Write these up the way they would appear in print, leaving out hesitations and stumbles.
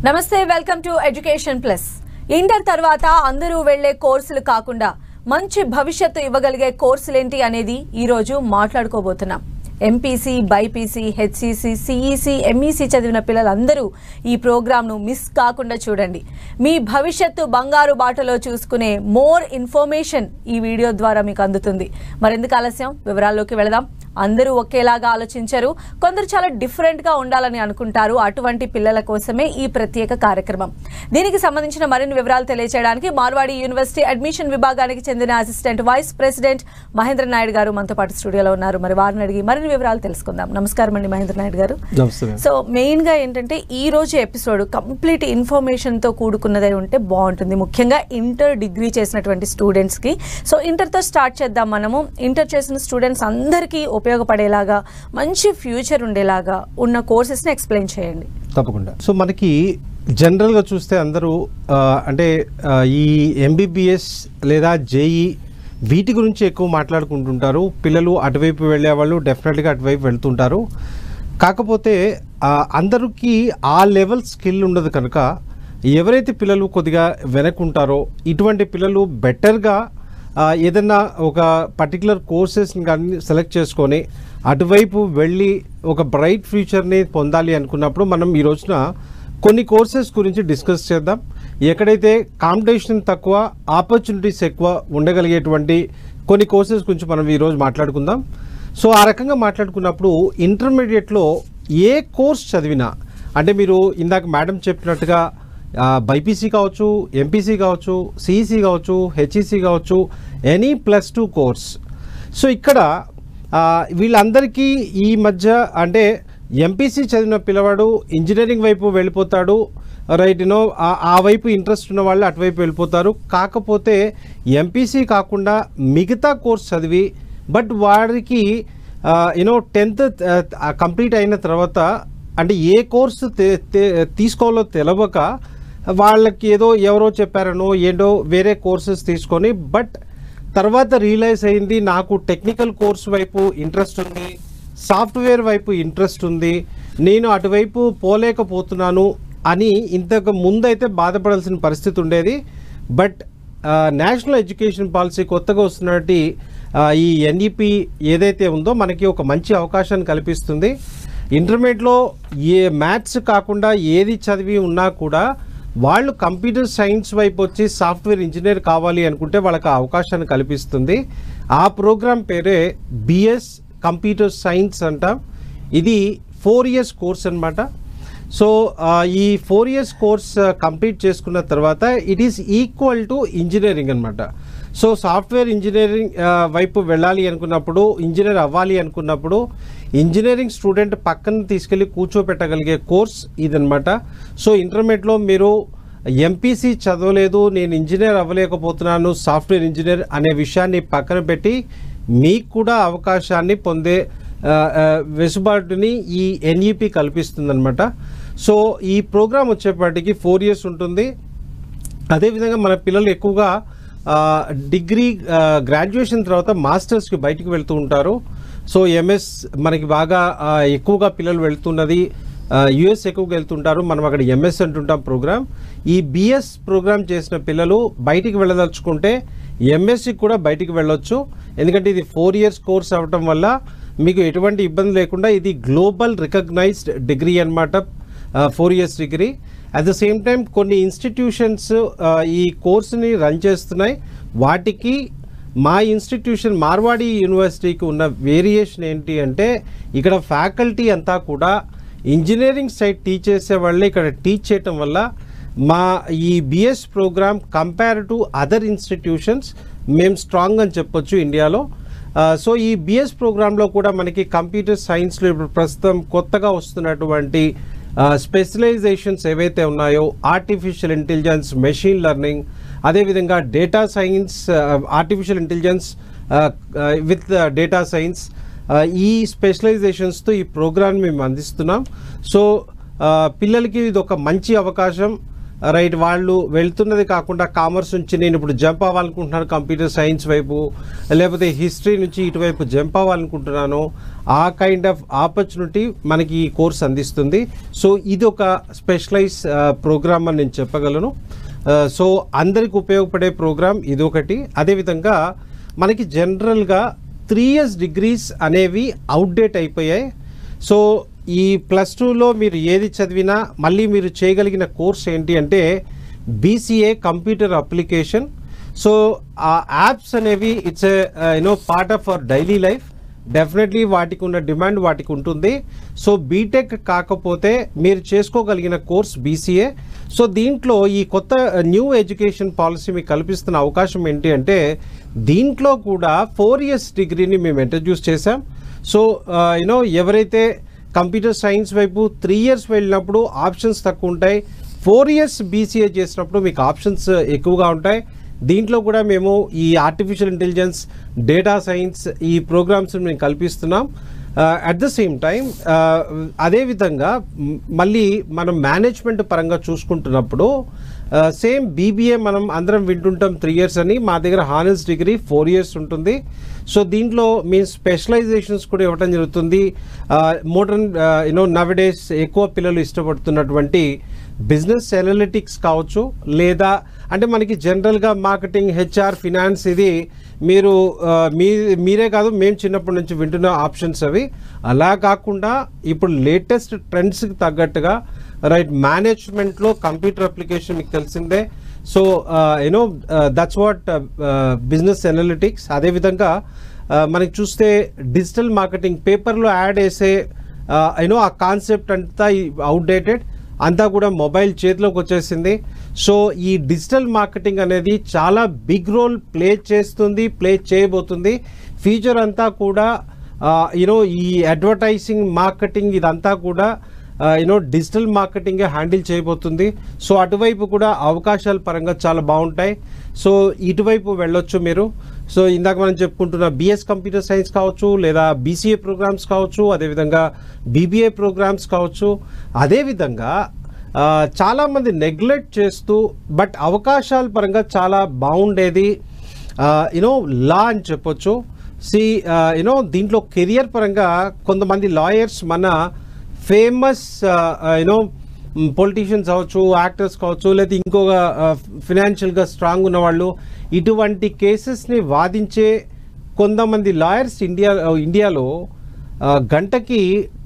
నమస్తే, welcome to education plus. Inter తర్వాత అందరూ వెళ్లే కోర్సులు కాకుండా మంచి భవిష్యత్తు ఇవ్వగలిగే కోర్సులేంటి అనేది ఈ రోజు మాట్లాడుకోబోతున్నాం. ఎంపీసీ, బైపీసీ, హెచ్సీసీ, సిఈసీ, ఎంఈసీ చదివిన పిల్లలందరూ ఈ ప్రోగ్రామ్ను మిస్ కాకుండా చూడండి. మీ భవిష్యత్తు బంగారు బాటలో చూసుకునే మోర్ ఇన్ఫర్మేషన్ ఈ వీడియో ద్వారా మీకు అందుతుంది. మరెందుకు ఆలస్యం, వివరాల్లోకి వెళదాం. అందరూ ఒకేలాగా ఆలోచించరు, కొందరు చాలా డిఫరెంట్గా ఉండాలని అనుకుంటారు. అటువంటి పిల్లల కోసమే ఈ ప్రత్యేక కార్యక్రమం. దీనికి సంబంధించిన మరిన్ని వివరాలు తెలియజేయడానికి మార్వాడి యూనివర్సిటీ అడ్మిషన్ విభాగానికి చెందిన assistant vice president Mahendra Naidu గారు మనతో పాటు స్టూడియోలో ఉన్నారు. మరి వారిని అడిగి మరిన్ని వివరాలు తెలుసుకుందాం. నమస్కారం అండి మహేంద్ర నాయుడు గారు. సో మెయిన్గా ఏంటంటే ఈ రోజు ఎపిసోడ్ కంప్లీట్ ఇన్ఫర్మేషన్తో కూడుకున్నదై ఉంటే బాగుంటుంది, ముఖ్యంగా ఇంటర్ డిగ్రీ చేసినటువంటి స్టూడెంట్స్కి. సో ఇంటర్తో స్టార్ట్ చేద్దాం. మనము ఇంటర్ చేసిన స్టూడెంట్స్ అందరికీ ఉపయోగపడేలాగా, మంచి ఫ్యూచర్ ఉండేలాగా ఉన్న కోర్సెస్ని ఎక్స్ప్లెయిన్ చేయండి. తప్పకుండా. సో మనకి జనరల్గా చూస్తే అందరూ అంటే ఈ ఎంబీబీఎస్ లేదా జేఈ వీటి గురించి ఎక్కువ మాట్లాడుకుంటుంటారు. పిల్లలు అటువైపు వెళ్ళే వాళ్ళు డెఫినెట్గా అటువైపు వెళ్తుంటారు. కాకపోతే అందరికీ ఆ లెవెల్ స్కిల్ ఉండదు కనుక ఎవరైతే పిల్లలు కొద్దిగా వెనక్కుంటారో ఇటువంటి పిల్లలు బెటర్గా ఏదన్నా ఒక పర్టికులర్ కోర్సెస్ని కానీ సెలెక్ట్ చేసుకొని అటువైపు వెళ్ళి ఒక బ్రైట్ ఫ్యూచర్ని పొందాలి అనుకున్నప్పుడు మనం ఈ రోజున కొన్ని కోర్సెస్ గురించి డిస్కస్ చేద్దాం. ఎక్కడైతే కాంపిటీషన్ తక్కువ, ఆపర్చునిటీస్ ఎక్కువ ఉండగలిగేటువంటి కొన్ని కోర్సెస్ గురించి మనం ఈరోజు మాట్లాడుకుందాం. సో ఆ రకంగా మాట్లాడుకున్నప్పుడు ఇంటర్మీడియట్లో ఏ కోర్స్ చదివినా, అంటే మీరు ఇందాక మేడం చెప్పినట్టుగా బైపీసీ కావచ్చు, ఎంపీసీ కావచ్చు, సిఈసీ కావచ్చు, హెచ్ఈసీ కావచ్చు, ఎనీ +2 కోర్స్. సో ఇక్కడ వీళ్ళందరికీ ఈ మధ్య అంటే ఎంపీసీ చదివిన పిల్లవాడు ఇంజనీరింగ్ వైపు వెళ్ళిపోతాడు, రైట్ యూనో ఆ వైపు ఇంట్రెస్ట్ ఉన్న వాళ్ళు అటువైపు వెళ్ళిపోతారు. కాకపోతే ఎంపీసీ కాకుండా మిగతా కోర్స్ చదివి బట్ వారికి యూనో 10th కంప్లీట్ అయిన తర్వాత అంటే ఏ కోర్సు తీసుకోవాలో తెలవక వాళ్ళకి ఏదో ఎవరో చెప్పారనో ఏంటో వేరే కోర్సెస్ తీసుకొని బట్ తర్వాత రియలైజ్ అయింది నాకు టెక్నికల్ కోర్స్ వైపు ఇంట్రెస్ట్ ఉంది, సాఫ్ట్వేర్ వైపు ఇంట్రెస్ట్ ఉంది, నేను అటువైపు పోలేకపోతున్నాను అని ఇంతకు ముందైతే బాధపడాల్సిన పరిస్థితి ఉండేది. బట్ నేషనల్ ఎడ్యుకేషన్ పాలసీ కొత్తగా వస్తున్నట్టు ఈ ఎన్ఈపి ఏదైతే ఉందో మనకి ఒక మంచి అవకాశాన్ని కల్పిస్తుంది. ఇంటర్మీడియట్లో ఏ మ్యాథ్స్ కాకుండా ఏది చదివి ఉన్నా కూడా వాళ్ళు కంప్యూటర్ సైన్స్ వైపు వచ్చి సాఫ్ట్వేర్ ఇంజనీర్ కావాలి అనుకుంటే వాళ్ళకి ఆ అవకాశాన్ని కల్పిస్తుంది. ఆ ప్రోగ్రామ్ పేరే బిఎస్ కంప్యూటర్ సైన్స్ అంటాం. ఇది 4 years కోర్స్ అనమాట. సో ఈ 4 years కోర్స్ కంప్లీట్ చేసుకున్న తర్వాత it is equal to engineering అనమాట. సో సాఫ్ట్వేర్ ఇంజనీరింగ్ వైపు వెళ్ళాలి అనుకున్నప్పుడు, ఇంజనీర్ అవ్వాలి అనుకున్నప్పుడు ఇంజనీరింగ్ స్టూడెంట్ పక్కన తీసుకెళ్ళి కూర్చోపెట్టగలిగే కోర్స్ ఇదనమాట. సో ఇంటర్మీడియట్లో మీరు ఎంపీసీ చదవలేదు, నేను ఇంజనీర్ అవ్వలేకపోతున్నాను, సాఫ్ట్వేర్ ఇంజనీర్ అనే విషయాన్ని పక్కన పెట్టి మీకు కూడా అవకాశాన్ని పొందే వెసుబాటుని ఈ ఎన్ఈపి కల్పిస్తుందన్నమాట. సో ఈ ప్రోగ్రామ్ వచ్చేపాటికి 4 years ఉంటుంది. అదేవిధంగా మన పిల్లలు ఎక్కువగా డిగ్రీ గ్రాడ్యుయేషన్ తర్వాత మాస్టర్స్కి బయటికి వెళ్తూ ఉంటారు. సో ఎంఎస్ మనకి బాగా ఎక్కువగా పిల్లలు వెళ్తున్నది, యుఎస్ ఎక్కువగా వెళ్తుంటారు, మనం అక్కడ ఎంఎస్ అంటుంటాం ప్రోగ్రామ్. ఈ బిఎస్ ప్రోగ్రామ్ చేసిన పిల్లలు బయటికి వెళ్ళదలుచుకుంటే ఎంఎస్సికి కూడా బయటికి వెళ్ళొచ్చు. ఎందుకంటే ఇది 4 years కోర్స్ అవ్వటం వల్ల మీకు ఎటువంటి ఇబ్బంది లేకుండా ఇది గ్లోబల్ రికగ్నైజ్డ్ డిగ్రీ అనమాట, 4 years degree. At the same time కొన్ని ఇన్స్టిట్యూషన్స్ ఈ కోర్సుని రన్ చేస్తున్నాయి. వాటికి మా ఇన్స్టిట్యూషన్ మార్వాడి యూనివర్సిటీకి ఉన్న వేరియేషన్ ఏంటి అంటే ఇక్కడ ఫ్యాకల్టీ అంతా కూడా ఇంజనీరింగ్ సైడ్ టీచ్ చేసే వాళ్ళే ఇక్కడ టీచ్ చేయటం వల్ల మా ఈ BS program compare to other institutions మేము స్ట్రాంగ్ అని చెప్పొచ్చు ఇండియాలో. సో ఈ బిఎస్ ప్రోగ్రాంలో కూడా మనకి కంప్యూటర్ సైన్స్లో ఇప్పుడు ప్రస్తుతం కొత్తగా వస్తున్నటువంటి స్పెషలైజేషన్స్ ఏవైతే ఉన్నాయో ఆర్టిఫిషియల్ ఇంటెలిజెన్స్, మెషిన్ లెర్నింగ్, అదేవిధంగా data science, artificial intelligence with data science, ఈ స్పెషలైజేషన్స్తో ఈ ప్రోగ్రామ్ మేము అందిస్తున్నాం. సో పిల్లలకి ఇది ఒక మంచి అవకాశం. రైట్ వాళ్ళు వెళ్తున్నది కాకుండా కామర్స్ నుంచి నేను ఇప్పుడు జంప్ అవ్వాలనుకుంటున్నాను కంప్యూటర్ సైన్స్ వైపు, లేకపోతే హిస్టరీ నుంచి ఇటువైపు జంప్ అవ్వాలనుకుంటున్నాను, ఆ కైండ్ ఆఫ్ ఆపర్చునిటీ మనకి ఈ కోర్స్ అందిస్తుంది. సో ఇది ఒక స్పెషలైజ్ ప్రోగ్రామ్ అని నేను చెప్పగలను. సో అందరికి ఉపయోగపడే ప్రోగ్రామ్ ఇది ఒకటి. అదేవిధంగా మనకి జనరల్గా 3 years డిగ్రీస్ అనేవి అవుట్డేట్ అయిపోయాయి. సో ఈ +2లో మీరు ఏది చదివినా మళ్ళీ మీరు చేయగలిగిన కోర్స్ ఏంటి అంటే BCA కంప్యూటర్ అప్లికేషన్. సో ఆ యాప్స్ అనేవి it's part of our daily life. Definitely వాటికి ఉన్న డిమాండ్ వాటికి ఉంటుంది. సో బీటెక్ కాకపోతే మీరు చేసుకోగలిగిన కోర్స్ BCA. సో దీంట్లో ఈ కొత్త న్యూ ఎడ్యుకేషన్ పాలసీ మీకు కల్పిస్తున్న అవకాశం ఏంటి అంటే దీంట్లో కూడా 4 years డిగ్రీని మేము ఇంట్రడ్యూస్ చేసాం. సో ఎవరైతే కంప్యూటర్ సైన్స్ వైపు 3 years వెళ్ళినప్పుడు ఆప్షన్స్ తక్కువ ఉంటాయి, 4 years BCA చేసినప్పుడు మీకు ఆప్షన్స్ ఎక్కువగా ఉంటాయి. దీంట్లో కూడా మేము ఈ ఆర్టిఫిషియల్ ఇంటెలిజెన్స్, డేటా సైన్స్ ఈ ప్రోగ్రామ్స్ మేము కల్పిస్తున్నాం. అట్ ద సేమ్ టైం అదేవిధంగా మళ్ళీ మనం మేనేజ్మెంట్ పరంగా చూసుకుంటున్నప్పుడు సేమ్ BBA మనం అందరం వింటుంటాం 3 years అని, మా దగ్గర హానర్స్ డిగ్రీ 4 years ఉంటుంది. సో దీంట్లో మీ స్పెషలైజేషన్స్ కూడా ఇవ్వడం జరుగుతుంది. మోడర్న్ నవడేస్ ఎక్కువ పిల్లలు ఇష్టపడుతున్నటువంటి బిజినెస్ అనలిటిక్స్ కావచ్చు, లేదా అంటే మనకి జనరల్గా మార్కెటింగ్, HR, ఫినాన్స్ ఇది మీరు మీరే కాదు మేము చిన్నప్పటి నుంచి వింటున్న ఆప్షన్స్ అవి. అలా కాకుండా ఇప్పుడు లేటెస్ట్ ట్రెండ్స్కి తగ్గట్టుగా రైట్ మేనేజ్మెంట్లో కంప్యూటర్ అప్లికేషన్ మీకు తెలిసిందే. So that's what business analytics. అదేవిధంగా మనకి చూస్తే డిజిటల్ మార్కెటింగ్, పేపర్లో యాడ్ వేసే ఆ కాన్సెప్ట్ అంతా అవుట్డేటెడ్, అంతా కూడా మొబైల్ చేతిలోకి వచ్చేసింది. సో ఈ డిజిటల్ మార్కెటింగ్ అనేది చాలా బిగ్ రోల్ ప్లే చేయబోతుంది. ఫ్యూచర్ అంతా కూడా ఈ అడ్వర్టైజింగ్, మార్కెటింగ్ ఇదంతా కూడా డిజిటల్ మార్కెటింగే హ్యాండిల్ చేయబోతుంది. సో అటువైపు కూడా అవకాశాల పరంగా చాలా బాగుంటాయి. సో ఇటువైపు వెళ్ళొచ్చు మీరు. సో ఇందాక మనం చెప్పుకుంటున్న BS కంప్యూటర్ సైన్స్ కావచ్చు, లేదా BCA ప్రోగ్రామ్స్ కావచ్చు, అదేవిధంగా BBA ప్రోగ్రామ్స్ కావచ్చు. అదేవిధంగా చాలామంది నెగ్లెక్ట్ చేస్తూ బట్ అవకాశాల పరంగా చాలా బాగుండేది లా అని చెప్పొచ్చు. దీంట్లో కెరియర్ పరంగా కొంతమంది లాయర్స్, మన ఫేమస్ పొలిటీషియన్స్ కావచ్చు, యాక్టర్స్ కావచ్చు, లేదా ఇంకొక ఫినాన్షియల్గా స్ట్రాంగ్ ఉన్నవాళ్ళు, ఇటువంటి కేసెస్ని వాదించే కొంతమంది లాయర్స్ ఇండియాలో గంటకి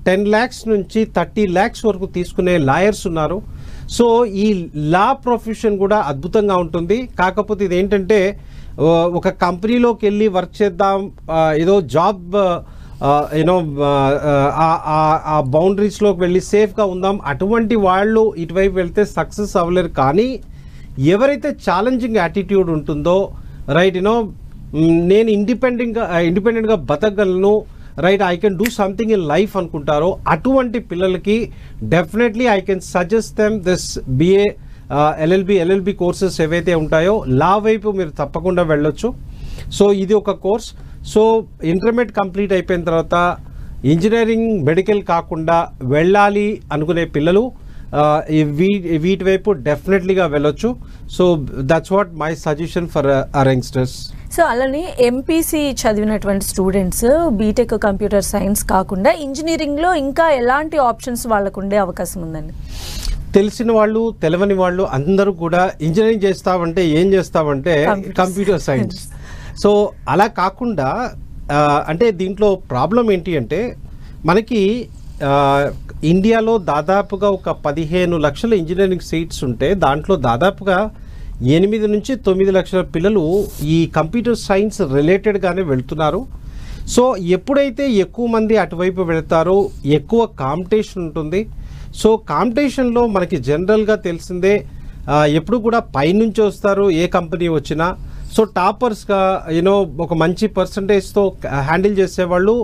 10 lakhs నుంచి 30 lakhs వరకు తీసుకునే లాయర్స్ ఉన్నారు. సో ఈ లా ప్రొఫెషన్ కూడా అద్భుతంగా ఉంటుంది. కాకపోతే ఇదేంటంటే ఒక కంపెనీలోకి వెళ్ళి వర్క్ చేద్దాం, ఏదో జాబ్ ఆ బౌండరీస్లోకి వెళ్ళి సేఫ్గా ఉందాం, అటువంటి వాళ్ళు ఇటువైపు వెళ్తే సక్సెస్ అవ్వలేరు. కానీ ఎవరైతే ఛాలెంజింగ్ యాటిట్యూడ్ ఉంటుందో, రైట్ నేను ఇండిపెండెంట్గా బతకగలను, right I can do something in life అనుకుంటారో అటువంటి పిల్లలకి definitely I can suggest them this BA LLB courses ఏవైతే ఉంటాయో లా వైపు మీరు తప్పకుండా వెళ్ళొచ్చు. సో ఇది ఒక కోర్స్. సో ఇంటర్మీడియట్ కంప్లీట్ అయిపోయిన తర్వాత ఇంజనీరింగ్, మెడికల్ కాకుండా వెళ్ళాలి అనుకునే పిల్లలు వీటి వైపు డెఫినెట్లీగా వెళ్ళొచ్చు. So that's what my suggestion for hour youngsters. So అలానే MPC చదివినటువంటి స్టూడెంట్స్ బీటెక్ కంప్యూటర్ సైన్స్ కాకుండా ఇంజనీరింగ్లో ఇంకా ఎలాంటి ఆప్షన్స్ వాళ్ళకు ఉండే అవకాశం ఉందండి? తెలిసిన వాళ్ళు, తెలవని వాళ్ళు అందరూ కూడా ఇంజనీరింగ్ చేస్తామంటే ఏం చేస్తామంటే కంప్యూటర్ సైన్స్. సో అలా కాకుండా అంటే దీంట్లో ప్రాబ్లం ఏంటి అంటే మనకి ఇండియాలో దాదాపుగా ఒక 15 లక్షల ఇంజనీరింగ్ సీట్స్ ఉంటే దాంట్లో దాదాపుగా 8 నుంచి 9 లక్షల పిల్లలు ఈ కంప్యూటర్ సైన్స్ రిలేటెడ్గానే వెళ్తున్నారు. సో ఎప్పుడైతే ఎక్కువ మంది అటువైపు వెళ్తారో ఎక్కువ కాంపిటీషన్ ఉంటుంది. సో కాంపిటీషన్లో మనకి జనరల్గా తెలిసిందే ఎప్పుడు కూడా పైనుంచి వస్తారు ఏ కంపెనీ వచ్చినా. సో టాపర్స్గా ఒక మంచి పర్సంటేజ్తో హ్యాండిల్ చేసేవాళ్ళు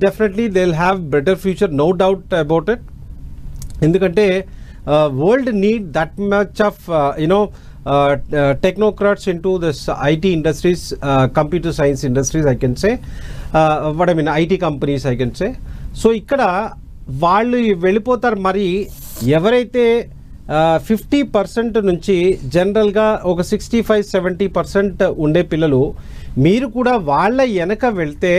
definitely they will have better future, no doubt about it. ఎందుకంటే world need that much of technocrats into this IT industries, computer science industries I can say, what I mean IT companies I can say. So ఇక్కడ వాళ్ళు వెళ్ళిపోతారు. మరి ఎవరైతే 50% నుంచి జనరల్గా ఒక 65-70% ఉండే పిల్లలు మీరు కూడా వాళ్ళ వెనక వెళ్తే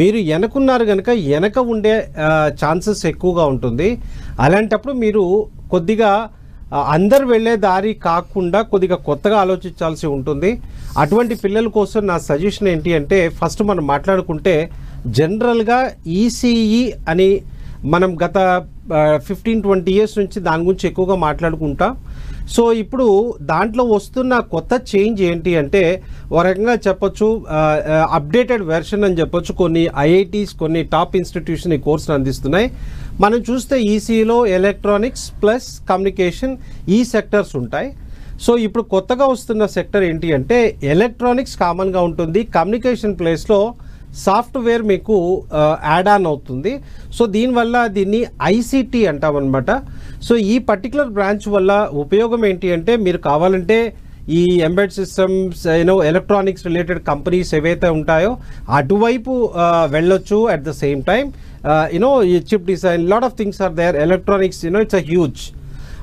మీరు వెనకున్నారు కనుక వెనక ఉండే ఛాన్సెస్ ఎక్కువగా ఉంటుంది. అలాంటప్పుడు మీరు కొద్దిగా అందరు వెళ్ళే దారి కాకుండా కొద్దిగా కొత్తగా ఆలోచించాల్సి ఉంటుంది. అటువంటి పిల్లల కోసం నా సజెషన్ ఏంటి అంటే ఫస్ట్ మనం మాట్లాడుకుంటే జనరల్గా ఈసీఈ అని మనం గత 15-20 ఇయర్స్ నుంచి దాని గురించి ఎక్కువగా మాట్లాడుకుంటాం. సో ఇప్పుడు దాంట్లో వస్తున్న కొత్త చేంజ్ ఏంటి అంటే ఒక రకంగా చెప్పొచ్చు అప్డేటెడ్ వెర్షన్ అని చెప్పొచ్చు. కొన్ని ఐఐటీస్ కొన్ని టాప్ ఇన్స్టిట్యూషన్ ఈ కోర్సును అందిస్తున్నాయి. మనం చూస్తే ఈసీలో ఎలక్ట్రానిక్స్ ప్లస్ కమ్యూనికేషన్ ఈ సెక్టర్స్ ఉంటాయి. సో ఇప్పుడు కొత్తగా వస్తున్న సెక్టర్ ఏంటి అంటే ఎలక్ట్రానిక్స్ కామన్గా ఉంటుంది, కమ్యూనికేషన్ ప్లేస్లో సాఫ్ట్వేర్ మీకు యాడ్ ఆన్ అవుతుంది. సో దీనివల్ల దీన్ని ఐసీటీ అంటామన్నమాట. సో ఈ పర్టికులర్ బ్రాంచ్ వల్ల ఉపయోగం ఏంటి అంటే మీరు కావాలంటే ఈ embed systems electronics related companies ఏవైతే ఉంటాయో అటువైపు వెళ్ళొచ్చు. అట్ ద సేమ్ టైం ఈ chip design lot of things are there. Electronics it's a huge.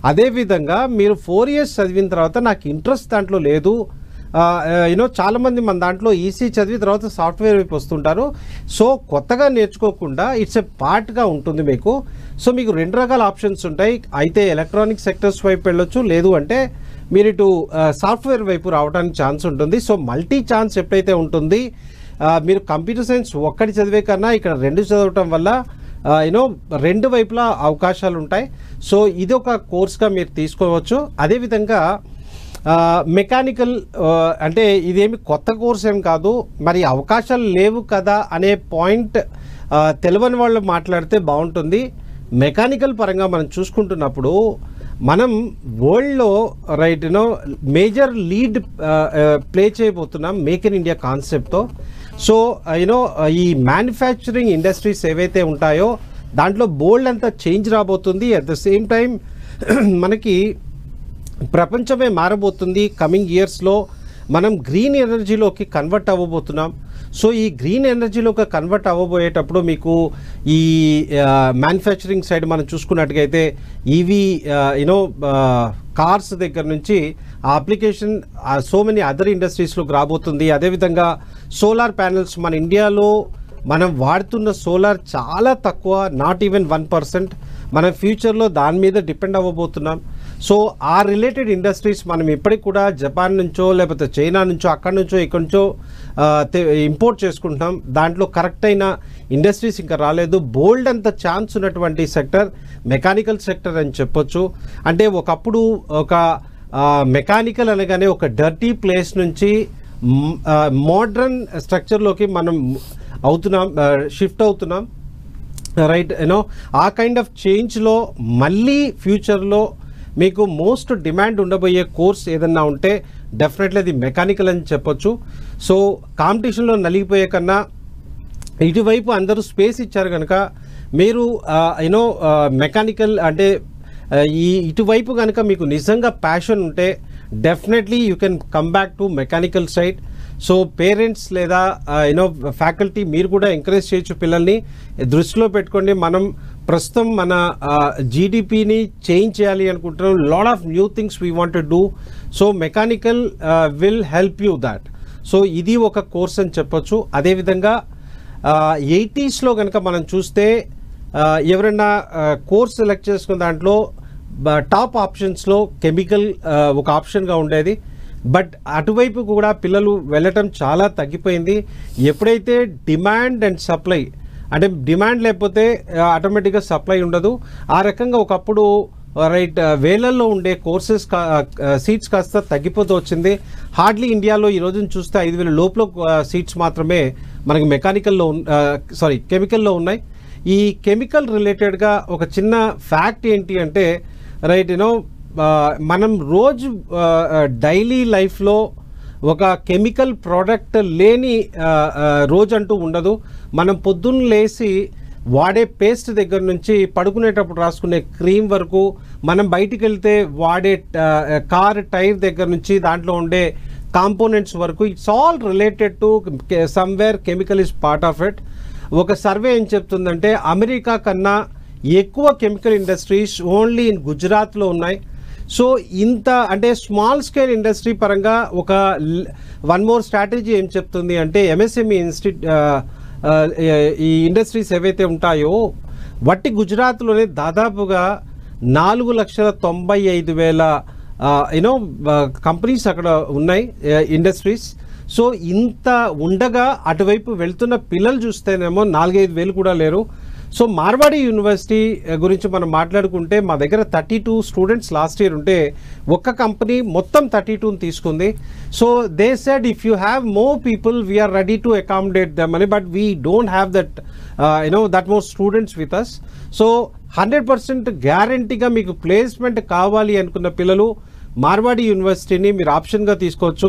అదేవిధంగా మీరు 4 years చదివిన తర్వాత నాకు ఇంట్రెస్ట్ దాంట్లో లేదు, చాలామంది మన దాంట్లో ఈసీ చదివిన తర్వాత సాఫ్ట్వేర్ వైపు వస్తుంటారు. సో కొత్తగా నేర్చుకోకుండా ఇట్స్ ఎ పార్ట్గా ఉంటుంది మీకు. సో మీకు 2 రకాల ఆప్షన్స్ ఉంటాయి. అయితే ఎలక్ట్రానిక్ సెక్టర్స్ వైపు వెళ్ళొచ్చు, లేదు అంటే మీరు ఇటు సాఫ్ట్వేర్ వైపు రావడానికి ఛాన్స్ ఉంటుంది. సో మల్టీ ఛాన్స్ ఎప్పుడైతే ఉంటుంది మీరు కంప్యూటర్ సైన్స్ ఒక్కటి చదివే కన్నా ఇక్కడ 2 చదవటం వల్ల 2 వైపులా అవకాశాలు ఉంటాయి. సో ఇది ఒక కోర్స్గా మీరు తీసుకోవచ్చు. అదేవిధంగా మెకానికల్ అంటే ఇదేమి కొత్త కోర్స్ ఏం కాదు, మరి అవకాశాలు లేవు కదా అనే పాయింట్ తెలియని వాళ్ళు మాట్లాడితే బాగుంటుంది. మెకానికల్ పరంగా మనం చూసుకుంటున్నప్పుడు మనం వరల్డ్లో మేజర్ లీడ్ ప్లే చేయబోతున్నాం మేక్ ఇన్ ఇండియా కాన్సెప్ట్తో. సో ఈ మ్యానుఫ్యాక్చరింగ్ ఇండస్ట్రీస్ ఏవైతే ఉంటాయో దాంట్లో బోల్డ్ అంతా చేంజ్ రాబోతుంది. అట్ ద సేమ్ టైం మనకి ప్రపంచమే మారబోతుంది. కమింగ్ ఇయర్స్లో మనం గ్రీన్ ఎనర్జీలోకి కన్వర్ట్ అవ్వబోతున్నాం. సో ఈ గ్రీన్ ఎనర్జీలోకి కన్వర్ట్ అవ్వబోయేటప్పుడు మీకు ఈ మ్యానుఫ్యాక్చరింగ్ సైడ్ మనం చూసుకున్నట్టుగైతే ఈవీ కార్స్ దగ్గర నుంచి ఆ అప్లికేషన్ సో మెనీ అదర్ ఇండస్ట్రీస్లోకి రాబోతుంది. అదేవిధంగా సోలార్ ప్యానెల్స్ మన ఇండియాలో మనం వాడుతున్న సోలార్ చాలా తక్కువ, నాట్ ఈవెన్ 1%. మనం ఫ్యూచర్లో దాని మీద డిపెండ్ అవ్వబోతున్నాం. సో ఆ రిలేటెడ్ ఇండస్ట్రీస్ మనం ఇప్పటికి కూడా జపాన్ నుంచో లేకపోతే చైనా నుంచో అక్కడి నుంచో ఇక్కడి నుంచో ఇంపోర్ట్ చేసుకుంటాం. దాంట్లో కరెక్ట్ అయిన ఇండస్ట్రీస్ ఇంకా రాలేదు. బోల్డ్ అంత ఛాన్స్ ఉన్నటువంటి సెక్టర్ మెకానికల్ సెక్టర్ అని చెప్పొచ్చు. అంటే ఒకప్పుడు ఒక మెకానికల్ అనగానే ఒక డర్టీ ప్లేస్ నుంచి మోడ్రన్ స్ట్రక్చర్లోకి మనం షిఫ్ట్ అవుతున్నాం. రైట్ ఆ కైండ్ ఆఫ్ చేంజ్లో మళ్ళీ ఫ్యూచర్లో మీకు మోస్ట్ డిమాండ్ ఉండబోయే కోర్స్ ఏదన్నా ఉంటే డెఫినెట్లీ అది మెకానికల్ అని చెప్పొచ్చు. సో కాంపిటీషన్లో నలిగిపోయే కన్నా ఇటువైపు అందరూ స్పేస్ ఇచ్చారు కనుక మీరు మెకానికల్ అంటే ఈ ఇటువైపు కనుక మీకు నిజంగా ప్యాషన్ ఉంటే definitely you can come back to mechanical side. So parents లేదా ఫ్యాకల్టీ మీరు కూడా ఎంకరేజ్ చేయొచ్చు పిల్లల్ని. దృష్టిలో పెట్టుకోండి, మనం ప్రస్తుతం మన జీడిపిని చేంజ్ చేయాలి అనుకుంటున్నాం. Lot of new things we want to do. So mechanical will help you that. So ఇది ఒక కోర్స్ అని చెప్పొచ్చు. అదేవిధంగా 80s కనుక మనం చూస్తే ఎవరైనా కోర్స్ సెలెక్ట్ చేసుకున్న దాంట్లో టాప్ ఆప్షన్స్లో కెమికల్ ఒక ఆప్షన్గా ఉండేది. బట్ అటువైపు కూడా పిల్లలు వెళ్ళటం చాలా తగ్గిపోయింది. ఎప్పుడైతే డిమాండ్ అండ్ సప్లై అంటే డిమాండ్ లేకపోతే ఆటోమేటిక్గా సప్లై ఉండదు. ఆ రకంగా ఒకప్పుడు వేలల్లో ఉండే కోర్సెస్ సీట్స్ కాస్త తగ్గిపోతూ వచ్చింది. హార్డ్లీ ఇండియాలో ఈ రోజున చూస్తే 5,000 లోపల సీట్స్ మాత్రమే మనకి కెమికల్లో ఉన్నాయి. ఈ కెమికల్ రిలేటెడ్గా ఒక చిన్న ఫ్యాక్ట్ ఏంటి అంటే మనం రోజు డైలీ లైఫ్లో ఒక కెమికల్ ప్రోడక్ట్ లేని రోజు అంటూ ఉండదు. మనం పొద్దున్న లేచి వాడే పేస్ట్ దగ్గర నుంచి పడుకునేటప్పుడు రాసుకునే క్రీమ్ వరకు, మనం బయటికి వెళ్తే వాడే కార్ టైర్ దగ్గర నుంచి దాంట్లో ఉండే కాంపోనెంట్స్ వరకు it's all related to somewhere chemical is part of it. ఒక సర్వే ఏం చెప్తుందంటే అమెరికా కన్నా ఎక్కువ కెమికల్ ఇండస్ట్రీస్ ఓన్లీ ఇన్ గుజరాత్లో ఉన్నాయి. సో ఇంత అంటే స్మాల్ స్కేల్ ఇండస్ట్రీ పరంగా ఒక వన్ మోర్ స్ట్రాటజీ ఏం చెప్తుంది అంటే ఎంఎస్ఎంఈ ఈ ఇండస్ట్రీస్ ఏవైతే ఉంటాయో వట్టి గుజరాత్లోనే దాదాపుగా 4,95,000 యూనో కంపెనీస్ అక్కడ ఉన్నాయి, ఇండస్ట్రీస్. సో ఇంత ఉండగా అటువైపు వెళ్తున్న పిల్లలు చూస్తేనేమో 4-5 వేలు కూడా లేరు. సో మార్వాడి యూనివర్సిటీ గురించి మనం మాట్లాడుకుంటే మా దగ్గర 32 స్టూడెంట్స్ లాస్ట్ ఇయర్ ఉంటే ఒక్క కంపెనీ మొత్తం 32ని తీసుకుంది. So they said if you have more people we're ready to accommodate them అని, but we don't have that that more students with us. So 100% గ్యారంటీగా మీకు ప్లేస్మెంట్ కావాలి అనుకున్న పిల్లలు మార్వాడి యూనివర్సిటీని మీరు ఆప్షన్గా తీసుకోవచ్చు,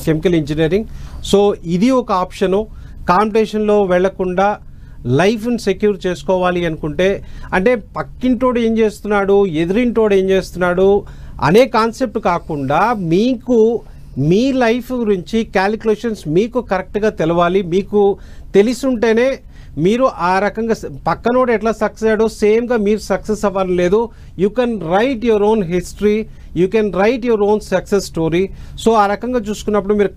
కెమికల్ ఇంజనీరింగ్. సో ఇది ఒక ఆప్షను. కాంపిటీషన్లో వెళ్లకుండా లైఫ్ని సెక్యూర్ చేసుకోవాలి అనుకుంటే, అంటే పక్కింటోడు ఏం చేస్తున్నాడు, ఎదురింటోడు ఏం చేస్తున్నాడు అనే కాన్సెప్ట్ కాకుండా మీకు మీ లైఫ్ గురించి క్యాలిక్యులేషన్స్ మీకు కరెక్ట్గా తెలవాలి. మీకు తెలిసుంటేనే మీరు ఆ రకంగా పక్కనోడు ఎట్లా సక్సెస్ అయ్యాడో సేమ్గా మీరు సక్సెస్ అవ్వాలి లేదు. You can write your own history, you can write your own success story. So ఆ రకంగా చూసుకున్నప్పుడు మీరు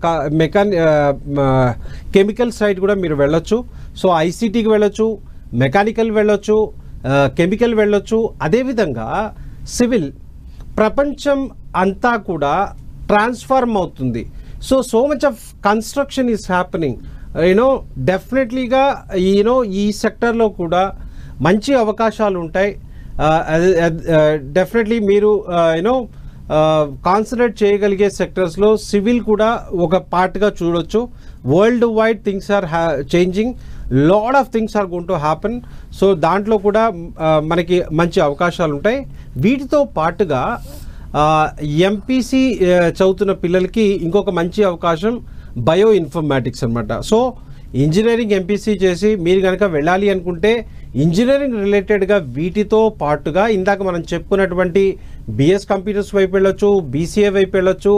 కెమికల్ సైడ్ కూడా మీరు వెళ్ళొచ్చు. సో ఐసీటీకి వెళ్ళొచ్చు, మెకానికల్ వెళ్ళొచ్చు, కెమికల్ వెళ్ళొచ్చు. అదేవిధంగా సివిల్ ప్రపంచం అంతా కూడా ట్రాన్స్ఫార్మ్ అవుతుంది. So much of construction is happening. డెఫినెట్లీగా ఈ సెక్టర్లో కూడా మంచి అవకాశాలు ఉంటాయి. డెఫినెట్లీ మీరు కాన్సన్ట్రేట్ చేయగలిగే సెక్టర్స్లో సివిల్ కూడా ఒక పార్ట్గా చూడొచ్చు. World wide things are changing, lot of things are going to happen. So దాంట్లో కూడా మనకి మంచి అవకాశాలు ఉంటాయి. వీటితో పాటుగా ఎంపీసీ చదువుతున్న పిల్లలకి ఇంకొక మంచి అవకాశం బయో ఇన్ఫర్మాటిక్స్ అనమాట. సో ఇంజనీరింగ్ ఎంపీసీ చేసి మీరు కనుక వెళ్ళాలి అనుకుంటే ఇంజనీరింగ్ రిలేటెడ్గా వీటితో పాటుగా ఇందాక మనం చెప్పుకున్నటువంటి బిఎస్ కంప్యూటర్స్ వైపు వెళ్ళొచ్చు, బీసీఏ వైపు వెళ్ళొచ్చు,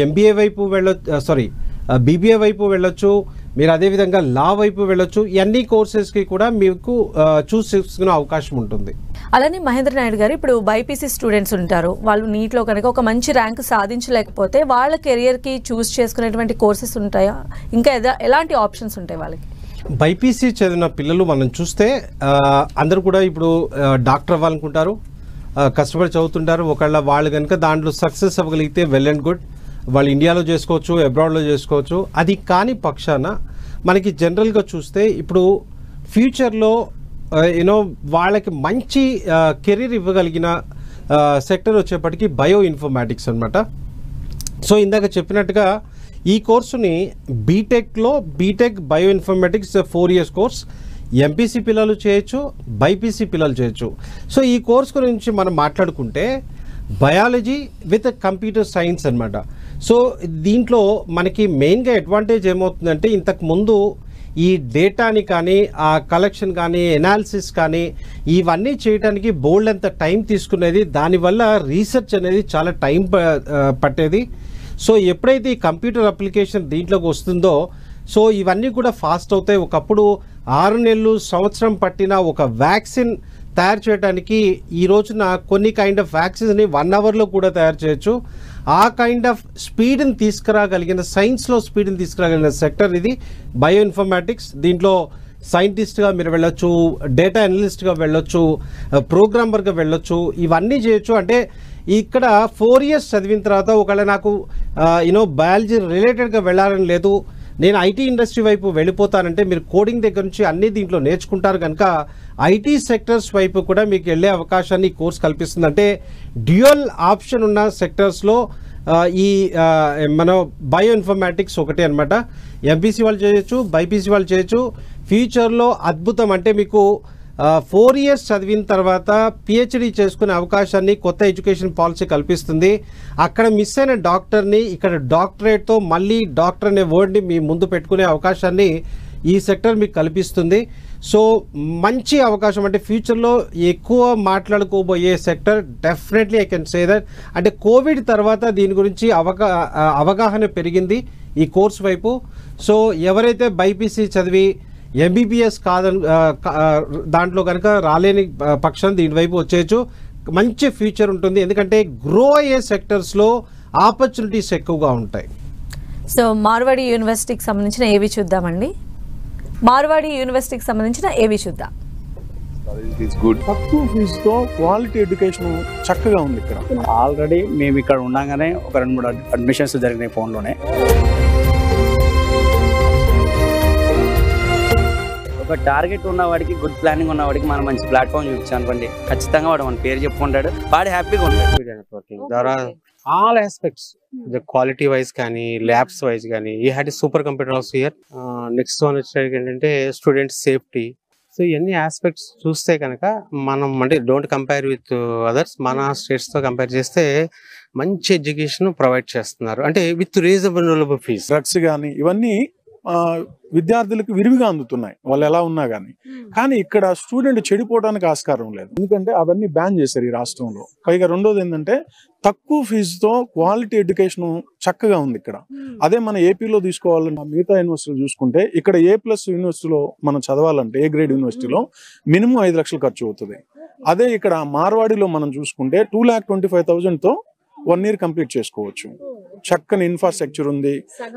ఎంబీఏ వైపు వెళ్ళొచ్చు, బీబీఏ వైపు వెళ్ళొచ్చు, మీరు అదేవిధంగా లా వైపు వెళ్ళొచ్చు. ఇవన్నీ కోర్సెస్కి కూడా మీకు చూస్ చేసుకునే అవకాశం ఉంటుంది. అలానే మహేంద్ర నాయుడు గారు, ఇప్పుడు బైపీసీ స్టూడెంట్స్ ఉంటారు, వాళ్ళు నీట్లో కనుక ఒక మంచి ర్యాంక్ సాధించలేకపోతే వాళ్ళ కెరియర్కి చూస్ చేసుకునేటువంటి కోర్సెస్ ఉంటాయా? ఇంకా ఎలాంటి ఆప్షన్స్ ఉంటాయి వాళ్ళకి? బైపీసీ చదివిన పిల్లలు మనం చూస్తే అందరూ కూడా ఇప్పుడు డాక్టర్ అవ్వాలనుకుంటారు, కష్టపడి చదువుతుంటారు. ఒకవేళ వాళ్ళు కనుక దాంట్లో సక్సెస్ అవ్వగలిగితే వెల్ అండ్ గుడ్, వాళ్ళు ఇండియాలో చేసుకోవచ్చు, అబ్రాడ్లో చేసుకోవచ్చు. అది కాని పక్షాన మనకి జనరల్గా చూస్తే ఇప్పుడు ఫ్యూచర్లో వాళ్ళకి మంచి కెరీర్ ఇవ్వగలిగిన సెక్టర్ వచ్చేప్పటికి బయో ఇన్ఫర్మాటిక్స్ అనమాట. సో ఇందాక చెప్పినట్టుగా ఈ కోర్సుని B Tech bioinformatics 4 years course MPC పిల్లలు చేయొచ్చు, బైపీసీ పిల్లలు చేయొచ్చు. సో ఈ కోర్స్ గురించి మనం మాట్లాడుకుంటే బయాలజీ విత్ కంప్యూటర్ సైన్స్ అనమాట. సో దీంట్లో మనకి మెయిన్గా అడ్వాంటేజ్ ఏమవుతుందంటే ఇంతకుముందు ఈ డేటాని కానీ ఆ కలెక్షన్ కానీ ఎనాలిసిస్ కానీ ఇవన్నీ చేయడానికి బోల్డ్ అంత టైం తీసుకునేది. దానివల్ల రీసెర్చ్ అనేది చాలా టైం పట్టేది. సో ఎప్పుడైతే ఈ కంప్యూటర్ అప్లికేషన్ దీంట్లోకి వస్తుందో సో ఇవన్నీ కూడా ఫాస్ట్ అవుతాయి. ఒకప్పుడు 6 నెలలు సంవత్సరం పట్టిన ఒక వ్యాక్సిన్ తయారు చేయడానికి ఈ రోజున కొన్ని కైండ్ ఆఫ్ వ్యాక్సిన్స్ని 1 hourలో కూడా తయారు చేయొచ్చు. ఆ కైండ్ ఆఫ్ స్పీడ్ని తీసుకురాగలిగిన, సైన్స్లో స్పీడ్ని తీసుకురాగలిగిన సెక్టర్ ఇది బయో ఇన్ఫర్మాటిక్స్. దీంట్లో సైంటిస్ట్గా మీరు వెళ్ళొచ్చు, డేటా అనలిస్ట్గా వెళ్ళొచ్చు, ప్రోగ్రామర్గా వెళ్ళొచ్చు, ఇవన్నీ చేయొచ్చు. అంటే ఇక్కడ 4 years చదివిన తర్వాత ఒకవేళ నాకు బయాలజీ రిలేటెడ్గా వెళ్ళాలని లేదు, నేను ఐటీ ఇండస్ట్రీ వైపు వెళ్ళిపోతానంటే మీరు కోడింగ్ దగ్గర నుంచి అన్ని దీంట్లో నేర్చుకుంటారు కనుక ఐటీ సెక్టర్స్ వైపు కూడా మీకు వెళ్ళే అవకాశాన్ని ఈ కోర్స్ కల్పిస్తుంది. అంటే డ్యూయల్ ఆప్షన్ ఉన్న సెక్టర్స్లో ఈ మన బయో ఇన్ఫర్మాటిక్స్ ఒకటే అనమాట. ఎంపీసీ వాళ్ళు చేయొచ్చు, బైపీసీ వాళ్ళు చేయొచ్చు. ఫ్యూచర్లో అద్భుతం, అంటే మీకు 4 years చదివిన తర్వాత పిహెచ్డి చేసుకునే అవకాశాన్ని కొత్త ఎడ్యుకేషన్ పాలసీ కల్పిస్తుంది. అక్కడ మిస్ అయిన డాక్టర్ని ఇక్కడ డాక్టరేట్తో మళ్ళీ డాక్టర్ అనే వర్డ్ని మీ ముందు పెట్టుకునే అవకాశాన్ని ఈ సెక్టర్ మీకు కల్పిస్తుంది. సో మంచి అవకాశం, అంటే ఫ్యూచర్లో ఎక్కువ మాట్లాడుకోబోయే sector definitely I can say that. అంటే కోవిడ్ తర్వాత దీని గురించి అవగాహన పెరిగింది ఈ కోర్స్ వైపు. సో ఎవరైతే బైపీసీ చదివి ఎంబీబీఎస్ కాదని దాంట్లో కనుక రాలేని పక్షం దీని వైపు వచ్చేయచ్చు. మంచి ఫ్యూచర్ ఉంటుంది, ఎందుకంటే గ్రో అయ్యే సెక్టర్స్లో ఆపర్చునిటీస్ ఎక్కువగా ఉంటాయి. సో మార్వాడి యూనివర్సిటీకి సంబంధించిన ఏవి చూద్దామండి. మార్వాడి యూనివర్సిటీకి సంబంధించిన ఏవి చూద్దాం. తక్కువ ఫీజుతో క్వాలిటీ ఎడ్యుకేషన్ చక్కగా ఉంది ఇక్కడ. ఆల్రెడీ మేము ఇక్కడ ఉండగానే ఒక 2-3 అడ్మిషన్స్ జరిగినాయి ఫోన్లోనే. ఒక టార్గెట్ ఉన్నవాడికి, గుడ్ ప్లానింగ్ ఉన్నవాడికి మనం మంచి ప్లాట్ఫామ్ చూపించాం అనుకోండి, ఖచ్చితంగా వాడు మన పేరు చెప్పుకుంటాడు, వాడు హ్యాపీగా ఉంటాడు. There are all aspects, the quality wise కానీ ల్యాబ్స్ వైజ్ కానీ ఈ had super computer also here. Next one వచ్చేసరికి ఏంటంటే స్టూడెంట్ సేఫ్టీ. సో ఇవన్నీ ఆస్పెక్ట్స్ చూస్తే కనుక మనం అంటే డోంట్ కంపేర్ విత్ అదర్స్, మన స్టేట్స్తో కంపేర్ చేస్తే మంచి ఎడ్యుకేషన్ ప్రొవైడ్ చేస్తున్నారు, అంటే విత్ రీజనబుల్ ఫీజ్. డ్రగ్స్ కానీ ఇవన్నీ విద్యార్థులకు విరివిగా అందుతున్నాయి వాళ్ళు ఎలా ఉన్నా కానీ ఇక్కడ స్టూడెంట్ చెడిపోవడానికి ఆస్కారం లేదు, ఎందుకంటే అవన్నీ బ్యాన్ చేశారు ఈ రాష్ట్రంలో. పైగా రెండోది ఏంటంటే తక్కువ ఫీజుతో క్వాలిటీ ఎడ్యుకేషన్ చక్కగా ఉంది ఇక్కడ. అదే మన ఏపీలో తీసుకోవాలన్నా మిగతా యూనివర్సిటీలు చూసుకుంటే ఇక్కడ A+ యూనివర్సిటీలో మనం చదవాలంటే A గ్రేడ్ యూనివర్సిటీలో మినిమం 5 లక్షలు ఖర్చు అవుతుంది. అదే ఇక్కడ మార్వాడిలో మనం చూసుకుంటే 2,25,000తో 1 year కంప్లీట్ చేసుకోవచ్చు. చక్కని ఇన్ఫ్రాస్ట్రక్చర్ ఉంది,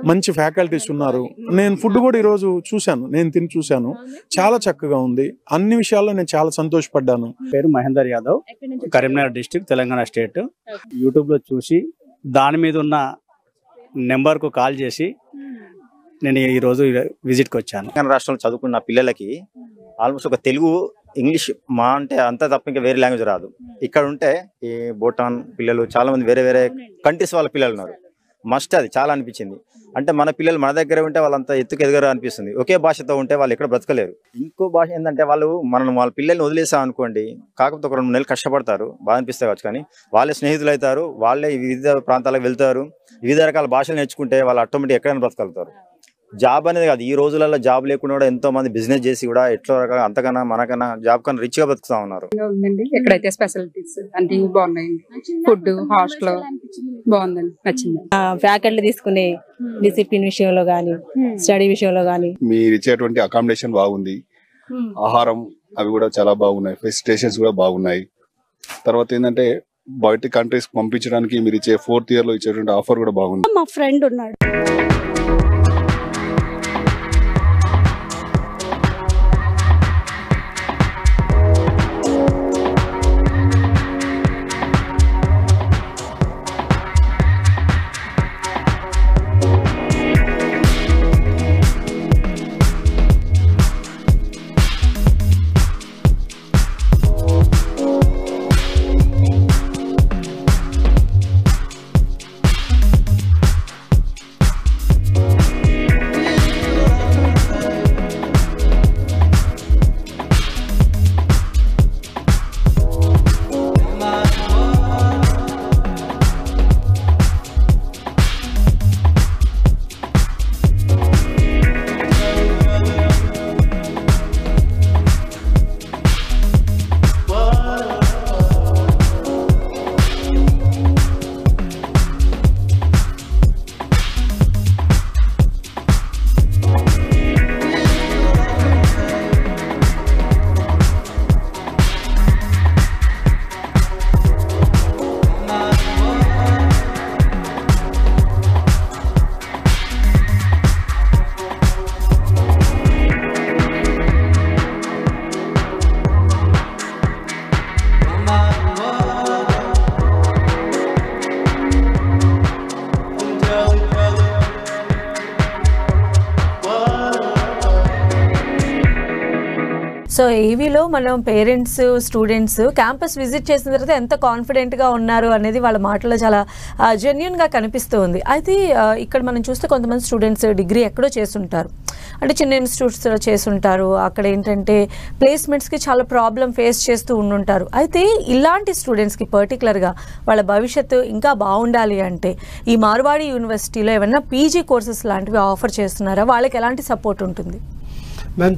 మంచి ఫ్యాకల్టీస్ ఉన్నారు. నేను ఫుడ్ కూడా ఈరోజు చూశాను, నేను తిని చూశాను, చాలా చక్కగా ఉంది. అన్ని విషయాల్లో నేను చాలా సంతోషపడ్డాను. పేరు మహేందర్ యాదవ్, కరీంనగర్ డిస్ట్రిక్ట్, తెలంగాణ స్టేట్. యూట్యూబ్లో చూసి దాని మీద ఉన్న నెంబర్కు కాల్ చేసి నేను ఈరోజు విజిట్కి వచ్చాను. తెలంగాణ రాష్ట్రంలో చదువుకున్న పిల్లలకి ఆల్మోస్ట్ ఒక తెలుగు, ఇంగ్లీష్ మా అంటే అంతా తప్ప ఇంకా వేరే లాంగ్వేజ్ రాదు. ఇక్కడ ఉంటే ఈ భూటాన్ పిల్లలు, చాలా మంది వేరే వేరే కంట్రీస్ వాళ్ళ పిల్లలు ఉన్నారు. మస్ట్ అది చాలా అనిపించింది. అంటే మన పిల్లలు మన దగ్గర ఉంటే వాళ్ళంతా ఎత్తుకు ఎదగరు అనిపిస్తుంది. ఒకే భాషతో ఉంటే వాళ్ళు ఎక్కడ బ్రతకలేరు. ఇంకో భాష ఏంటంటే వాళ్ళ పిల్లల్ని వదిలేసాం అనుకోండి, కాకపోతే ఒక 2 నెలలు కష్టపడతారు, బాగా అనిపిస్తాయి కావచ్చు, కానీ వాళ్ళే స్నేహితులు అవుతారు, వాళ్ళే వివిధ ప్రాంతాలకు వెళ్తారు, వివిధ రకాల భాషలు నేర్చుకుంటే వాళ్ళు ఆటోమేటిక్ ఎక్కడైనా బ్రతకగలుగుతారు. జాబ్ అనేది కాదు, ఈ రోజులలో జాబ్ లేకుండా కూడా ఎంతో మంది బిజినెస్ చేసి కూడా ఎట్లా రకాల అంతకన్నా మనకన్నా జాబ్ కన్నా రిచ్ గా బతుకుతా ఉన్నారు. ఎక్కడైతే ఫెసిలిటీస్ అన్ని బాగున్నాయండి, ఫుడ్ హాస్టల్ బాగుందండి, నచ్చింది. ఫ్యాకల్టీ తీసుకునే డిసిప్లిన్ విషయంలో గానీ, స్టడీ విషయంలో గానీ మీరు ఇచ్చేటువంటి అకామిడేషన్ బాగుంది, ఆహారం అవి కూడా చాలా బాగున్నాయి, ఫెసిలిటేషన్స్ కూడా బాగున్నాయి. తర్వాత ఏంటంటే బయట కంట్రీస్ పంపించడానికి మీరు ఇచ్చే 4th year లో ఇచ్చేటువంటి ఆఫర్ కూడా బాగుంది. మా ఫ్రెండ్ ఉన్నాడు. సో ఏవీలో మనం పేరెంట్స్ స్టూడెంట్స్ క్యాంపస్ విజిట్ చేసిన తర్వాత ఎంత కాన్ఫిడెంట్గా ఉన్నారు అనేది వాళ్ళ మాటలో చాలా జెన్యున్గా కనిపిస్తూ ఉంది. అయితే ఇక్కడ మనం చూస్తే కొంతమంది స్టూడెంట్స్ డిగ్రీ ఎక్కడో చేస్తుంటారు, అంటే చిన్న ఇన్స్టిట్యూట్స్లో చేస్తుంటారు, అక్కడ ఏంటంటే ప్లేస్మెంట్స్కి చాలా ప్రాబ్లం ఫేస్ చేస్తూ ఉండుంటారు. అయితే ఇలాంటి స్టూడెంట్స్కి పర్టికులర్గా వాళ్ళ భవిష్యత్తు ఇంకా బాగుండాలి అంటే ఈ మార్వాడి యూనివర్సిటీలో ఏమైనా పీజీ కోర్సెస్ లాంటివి ఆఫర్ చేస్తున్నారా? వాళ్ళకి ఎలాంటి సపోర్ట్ ఉంటుంది? మ్యామ్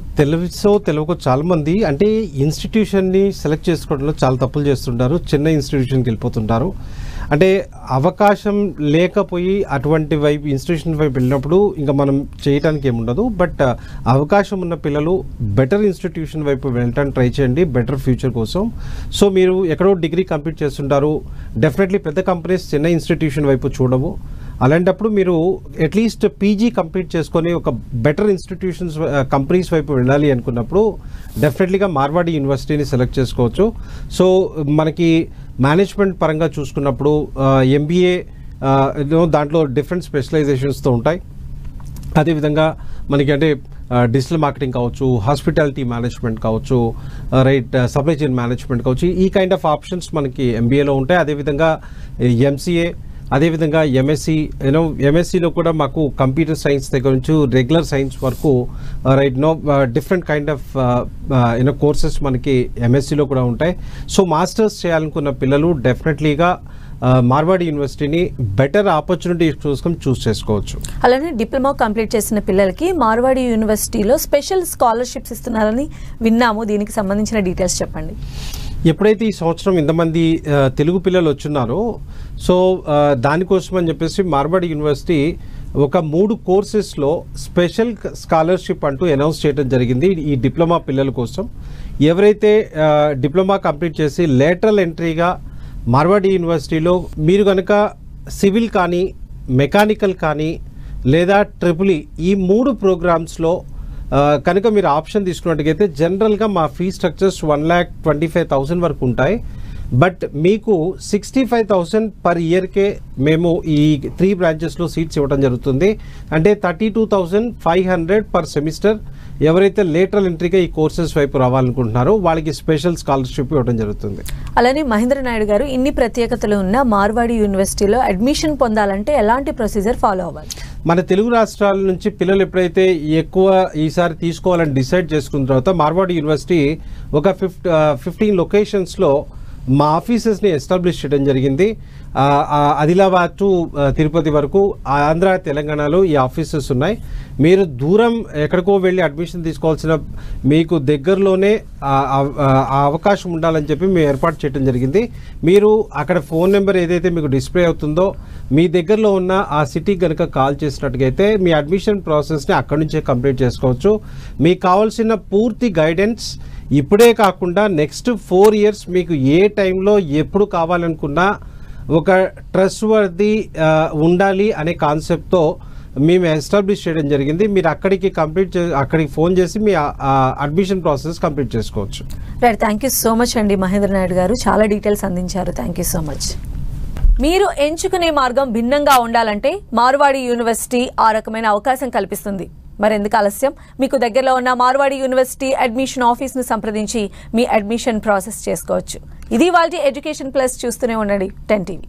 తెలుగుకో చాలామంది అంటే ఇన్స్టిట్యూషన్ని సెలెక్ట్ చేసుకోవడంలో చాలా తప్పులు చేస్తుంటారు, చిన్న ఇన్స్టిట్యూషన్కి వెళ్ళిపోతుంటారు. అంటే అవకాశం లేకపోయి అటువంటి ఇన్స్టిట్యూషన్ వైపు వెళ్ళినప్పుడు ఇంకా మనం చేయడానికి ఏముండదు. బట్ అవకాశం ఉన్న పిల్లలు బెటర్ ఇన్స్టిట్యూషన్ వైపు వెళ్ళడానికి ట్రై చేయండి, బెటర్ ఫ్యూచర్ కోసం. సో మీరు ఎక్కడో డిగ్రీ కంప్లీట్ చేస్తుంటారు, డెఫినెట్లీ పెద్ద కంపెనీస్ చిన్న ఇన్స్టిట్యూషన్ వైపు చూడవు. అలాంటప్పుడు మీరు అట్లీస్ట్ పీజీ కంప్లీట్ చేసుకొని ఒక బెటర్ ఇన్స్టిట్యూషన్స్ కంపెనీస్ వైపు వెళ్ళాలి అనుకున్నప్పుడు డెఫినెట్లీగా మార్వాడి యూనివర్సిటీని సెలెక్ట్ చేసుకోవచ్చు. సో మనకి మేనేజ్మెంట్ పరంగా చూసుకున్నప్పుడు ఎంబీఏ దాంట్లో డిఫరెంట్ స్పెషలైజేషన్స్తో ఉంటాయి. అదేవిధంగా మనకి అంటే డిజిటల్ మార్కెటింగ్ కావచ్చు, హాస్పిటాలిటీ మేనేజ్మెంట్ కావచ్చు, రైట్ సప్లై చైన్ మేనేజ్మెంట్ కావచ్చు, ఈ కైండ్ ఆఫ్ ఆప్షన్స్ మనకి ఎంబీఏలో ఉంటాయి. అదేవిధంగా ఎంసీఏ, అదేవిధంగా ఎంఎస్సి, ఎంఎస్సిలో కూడా మాకు కంప్యూటర్ సైన్స్ దగ్గర నుంచి రెగ్యులర్ సైన్స్ వరకు right different kind of courses మనకి ఎంఎస్సిలో కూడా ఉంటాయి. సో మాస్టర్స్ చేయాలనుకున్న పిల్లలు డెఫినెట్లీగా మార్వాడి యూనివర్సిటీని బెటర్ ఆపర్చునిటీస్ కోసం చూస్ చేసుకోవచ్చు. అలానే డిప్లొమా కంప్లీట్ చేసిన పిల్లలకి మార్వాడి యూనివర్సిటీలో స్పెషల్ స్కాలర్షిప్స్ ఇస్తున్నారని విన్నాము. దీనికి సంబంధించిన డీటెయిల్స్ చెప్పండి. ఎప్పుడైతే ఈ సంవత్సరం ఇంతమంది తెలుగు పిల్లలు వచ్చున్నారో సో దానికోసం అని చెప్పేసి మార్వాడి యూనివర్సిటీ ఒక 3 కోర్సెస్లో స్పెషల్ స్కాలర్షిప్ అంటూ అనౌన్స్ చేయడం జరిగింది ఈ డిప్లొమా పిల్లల కోసం. ఎవరైతే డిప్లొమా కంప్లీట్ చేసి లేటరల్ ఎంట్రీగా మార్వాడి యూనివర్సిటీలో మీరు కనుక సివిల్ కానీ, మెకానికల్ కానీ లేదా ట్రిపుల్ ఈ 3 ప్రోగ్రామ్స్లో కనుక మీరు ఆప్షన్ తీసుకున్నట్టుగైతే జనరల్గా మా ఫీ స్ట్రక్చర్స్ 1,25,000 వరకు ఉంటాయి. బట్ మీకు 65,000 పర్ ఇయర్కే మేము ఈ 3 బ్రాంచెస్లో సీట్స్ ఇవ్వడం జరుగుతుంది. అంటే 32,500 పర్ సెమిస్టర్. ఎవరైతే లేటరల్ ఎంట్రీగా ఈ కోర్సెస్ వైపు రావాలనుకుంటున్నారో వాళ్ళకి స్పెషల్ స్కాలర్షిప్ ఇవ్వడం జరుగుతుంది. అలానే మహేంద్ర నాయుడు గారు, ఇన్ని ప్రత్యేకతలు ఉన్న మార్వాడి యూనివర్సిటీలో అడ్మిషన్ పొందాలంటే ఎలాంటి ప్రొసీజర్ ఫాలో అవ్వాలి? మన తెలుగు రాష్ట్రాల నుంచి పిల్లలు ఎప్పుడైతే ఎక్కువ ఈసారి తీసుకోవాలని డిసైడ్ చేసుకున్న తర్వాత మార్వాడి యూనివర్సిటీ ఒక 15 లొకేషన్స్లో మా ఆఫీసెస్ని ఎస్టాబ్లిష్ చేయడం జరిగింది. ఆదిలాబాద్ టు తిరుపతి వరకు ఆంధ్ర, తెలంగాణలో ఈ ఆఫీసెస్ ఉన్నాయి. మీరు దూరం ఎక్కడికో వెళ్ళి అడ్మిషన్ తీసుకోవాల్సిన మీకు దగ్గరలోనే ఆ అవకాశం ఉండాలని చెప్పి మేము ఏర్పాటు చేయడం జరిగింది. మీరు అక్కడ ఫోన్ నెంబర్ ఏదైతే మీకు డిస్ప్లే అవుతుందో మీ దగ్గరలో ఉన్న ఆ సిటీకి కనుక కాల్ చేసినట్టుగైతే మీ అడ్మిషన్ ప్రాసెస్ని అక్కడి నుంచే కంప్లీట్ చేసుకోవచ్చు. మీకు కావాల్సిన పూర్తి గైడెన్స్ ఇప్పుడే కాకుండా నెక్స్ట్ 4 years మీకు ఏ టైంలో ఎప్పుడు కావాలనుకున్నా ఒక ట్రస్ట్ వర్ది ఉండాలి అనే కాన్సెప్ట్తో మేము ఎస్టాబ్లిష్ చేయడం జరిగింది. మీరు అక్కడికి ఫోన్ చేసి మీ అడ్మిషన్ ప్రాసెస్ కంప్లీట్ చేసుకోవచ్చు. Right, thank you so much అండి మహేంద్ర నాయుడు గారు, చాలా డీటెయిల్స్ అందించారు. Thank you so much. మీరు ఎంచుకునే మార్గం భిన్నంగా ఉండాలంటే మార్వాడి యూనివర్సిటీ ఆ రకమైన అవకాశం కల్పిస్తుంది. మరెందుకు ఆలస్యం? మీకు దగ్గరలో ఉన్న మార్వాడి యూనివర్సిటీ అడ్మిషన్ ఆఫీస్ను సంప్రదించి మీ అడ్మిషన్ ప్రాసెస్ చేసుకోవచ్చు. ఇది వాళ్ళ ఎడ్యుకేషన్ ప్లస్. చూస్తూనే ఉండండి 10 TV.